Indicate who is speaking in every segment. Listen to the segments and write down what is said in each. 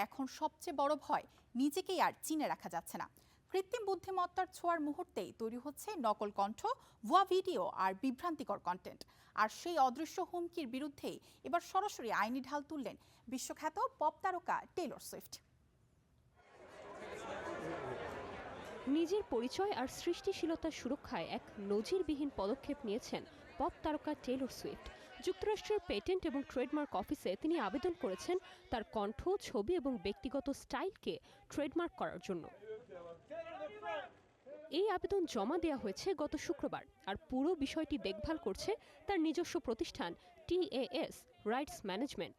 Speaker 1: এখন সবচেয়ে বড় ভয়, নিজেকেই আর চিনে রাখা যাচ্ছে না। কৃত্রিম বুদ্ধিমত্তার ছোঁয়ার মুহূর্তেই তৈরি হচ্ছে নকল কণ্ঠ, ভুয়া ভিডিও আর বিভ্রান্তিকর কন্টেন্ট। আর সেই অদৃশ্য হুমকির বিরুদ্ধেই এবার সরাসরি আইনি ঢাল তুললেন বিশ্বখ্যাত পপ তারকা টেইলর সুইফট।
Speaker 2: নিজের পরিচয় আর সৃষ্টিশীলতার সুরক্ষায় এক নজিরবিহীন পদক্ষেপ নিয়েছেন পপ তারকা টেইলর সুইফট। যুক্তরাষ্ট্রের পেটেন্ট এবং ট্রেডমার্ক অফিসে তিনি আবেদন করেছেন তার কণ্ঠ, ছবি এবং ব্যক্তিগত স্টাইলকে ট্রেডমার্ক করার জন্য। এই আবেদন জমা দেওয়া হয়েছে গত শুক্রবার, আর পুরো বিষয়টি দেখভাল করছে তার নিজস্ব প্রতিষ্ঠান TAS রাইটস ম্যানেজমেন্ট।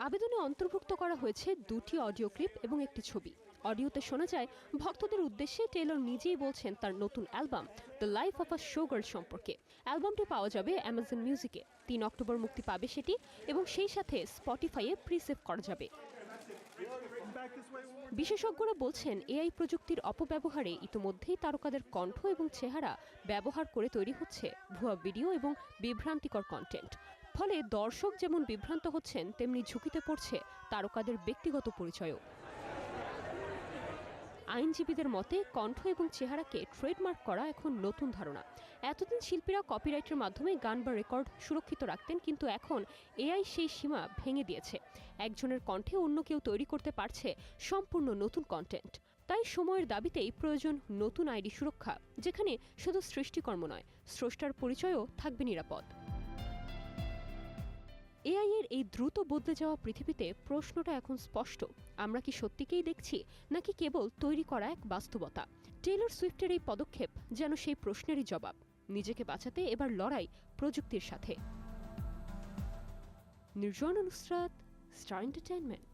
Speaker 2: আবেদনে অন্তর্ভুক্ত করা হয়েছে 2টি অডিও ক্লিপ এবং একটি ছবি। অডিওতে শোনা যায় ভক্তদের উদ্দেশ্যে টেইলর নিজেই বলছেন তার নতুন album the life of a showgirl সম্পর্কে। অ্যালবামটি পাওয়া যাবে অ্যামাজন মিউজিকে। 3 অক্টোবর মুক্তি পাবে সেটি, এবং সেই সাথে স্পটিফাইয়ে প্রিসেভ করা যাবে। বিশেষজ্ঞরা বলছেন এআই প্রযুক্তির অপব্যবহারে ইতিমধ্যেই তারকাদের কণ্ঠ এবং চেহারা ব্যবহার করে তৈরি হচ্ছে ভুয়া ভিডিও এবং বিভ্রান্তিকর কন্টেন্ট। ফলে দর্শক যেমন বিভ্রান্ত হচ্ছেন, তেমনি ঝুঁকিতে পড়ছে তারকাদের ব্যক্তিগত পরিচয়ও। আইনজীবীদের মতে কণ্ঠ এবং চেহারাকে ট্রেডমার্ক করা এখন নতুন ধারণা। এতদিন শিল্পীরা কপিরাইটের মাধ্যমে গান বা রেকর্ড সুরক্ষিত রাখতেন, কিন্তু এখন এআই সেই সীমা ভেঙে দিয়েছে। একজনের কণ্ঠে অন্য কেউ তৈরি করতে পারছে সম্পূর্ণ নতুন কন্টেন্ট। তাই সময়ের দাবিতেই প্রয়োজন নতুন আইডি সুরক্ষা, যেখানে শুধু সৃষ্টিকর্ম নয়, স্রষ্টার পরিচয়ও থাকবে নিরাপদ। এআই এর এই দ্রুত বদলে যাওয়া পৃথিবীতে প্রশ্নটা এখন স্পষ্ট, আমরা কি সত্যিকেই দেখছি, নাকি কেবল তৈরি করা এক বাস্তবতা? টেইলর সুইফটের এই পদক্ষেপ যেন সেই প্রশ্নেরই জবাব। নিজেকে বাঁচাতে এবার লড়াই প্রযুক্তির সাথে। নির্জন নুসরাত, স্টার এন্টারটেইনমেন্ট।